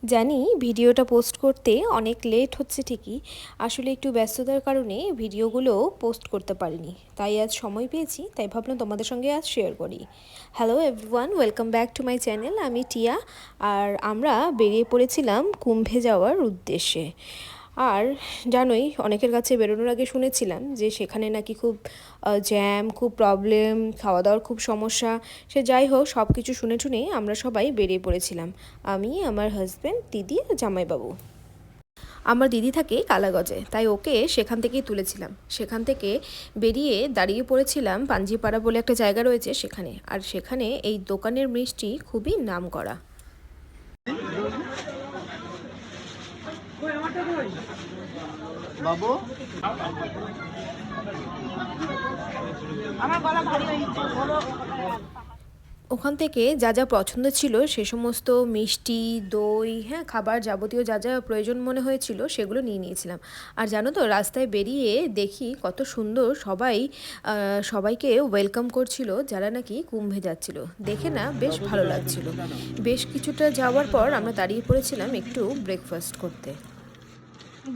জানি ভিডিওটা পোস্ট করতে অনেক লেট হচ্ছে ঠিকই, আসলে একটু ব্যস্ততার কারণে ভিডিওগুলো পোস্ট করতে পারিনি, তাই আজ সময় পেয়েছি, তাই ভাবলাম তোমাদের সঙ্গে আজ শেয়ার করি। Hello everyone, welcome back to my channel. আমি টিয়া, আর আমরা বেরিয়ে পড়েছিলাম কুম্ভে যাওয়ার উদ্দেশ্যে। আর জানোই, অনেকের কাছে বেরোনোর আগে শুনেছিলাম যে সেখানে নাকি খুব জ্যাম, খুব প্রবলেম, খাওয়া দাওয়ার খুব সমস্যা। সে যাই হোক, সব কিছু শুনে শুনে আমরা সবাই বেরিয়ে পড়েছিলাম। আমি, আমার হাজব্যান্ড, দিদি আর জামাইবাবু। আমার দিদি থাকে কালাগজে, তাই ওকে সেখান থেকেই তুলেছিলাম। সেখান থেকে বেরিয়ে দাঁড়িয়ে পড়েছিলাম পাঞ্জিপাড়া বলে একটা জায়গা রয়েছে সেখানে। আর সেখানে এই দোকানের মিষ্টি খুবই নামকরা। বাবু আমার গলা ভারী হয়ে গেছে বলো। ওখান থেকে যা যা পছন্দ ছিল সে সমস্ত মিষ্টি, দই, হ্যাঁ, খাবার যাবতীয় যা যা প্রয়োজন মনে হয়েছিল সেগুলো নিয়ে নিয়েছিলাম। আর জানো তো, রাস্তায় বেরিয়ে দেখি কত সুন্দর সবাই সবাইকে ওয়েলকাম করছিল যারা নাকি কুম্ভে যাচ্ছিল। দেখে না বেশ ভালো লাগছিল। বেশ কিছুটা যাওয়ার পর আমরা দাঁড়িয়ে পড়েছিলাম একটু ব্রেকফাস্ট করতে।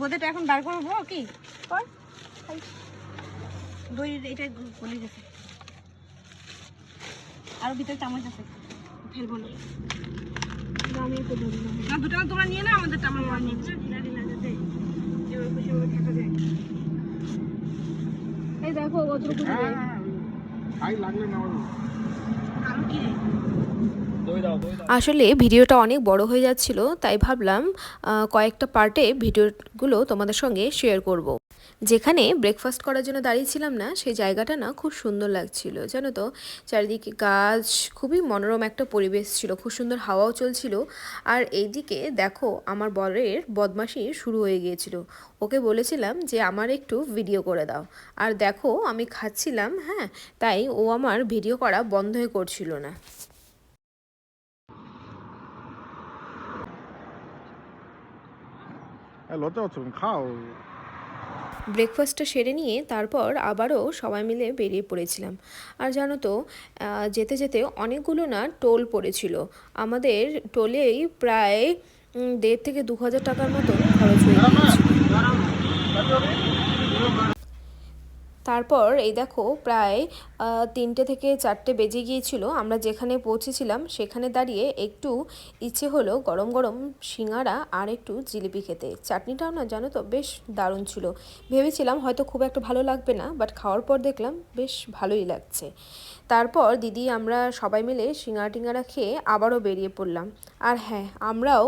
বোধটা এখন বার করবো কি কর দই এটা গলে গেছে, আর ভিতরে চামচ আছে, ফেলবো না। আমি একটু ধরি না, দুটো তোমরা নিয়ে না, আমাদের আমার মা নিয়ে ঢিলা ঢিলা যেতে এবার খুশি করে খেতে যায়। এই দেখো কতটুকু দিবে, খাই লাগলে না আরো কি রে। আসলে ভিডিওটা অনেক বড় হয়ে যাচ্ছিল, তাই ভাবলাম কয়েকটা পার্টে ভিডিওগুলো তোমাদের সঙ্গে শেয়ার করব। যেখানে ব্রেকফাস্ট করার জন্য দাঁড়িয়েছিলাম না, সেই জায়গাটা না খুব সুন্দর লাগছিল, জানো তো। চারিদিকে গাছ, খুবই মনোরম একটা পরিবেশ ছিল, খুব সুন্দর হাওয়াও চলছিল। আর এইদিকে দেখো, আমার বরের বদমাশি শুরু হয়ে গিয়েছিল। ওকে বলেছিলাম যে আমার একটু ভিডিও করে দাও, আর দেখো আমি খাচ্ছিলাম, হ্যাঁ, তাই ও আমার ভিডিও করা বন্ধই করছিল না। লজ্জা হচ্ছে খাও। ব্রেকফাস্টটা সেরে নিয়ে তারপর আবারও সবাই মিলে বেরিয়ে পড়েছিলাম। আর জানো তো, যেতে যেতে অনেকগুলো না টোল পড়েছিল। আমাদের টোলেই প্রায় 1,500 থেকে 2,000 টাকার মতন খরচ হয়ে গিয়েছিল। তারপর এই দেখো, প্রায় 3টে থেকে 4টে বেজে গিয়েছিল। আমরা যেখানে পৌঁছেছিলাম সেখানে দাঁড়িয়ে একটু ইচ্ছে হলো গরম গরম সিঙ্গারা আর একটু জিলিপি খেতে। চাটনিটাও না, জানো তো, বেশ দারুণ ছিল। ভেবেছিলাম হয়তো খুব একটা ভালো লাগবে না, বাট খাওয়ার পর দেখলাম বেশ ভালোই লাগছে। তারপর দিদি আমরা সবাই মিলে সিঙ্গারা টিঙ্গারা খেয়ে আবারও বেরিয়ে পড়লাম। আর হ্যাঁ, আমরাও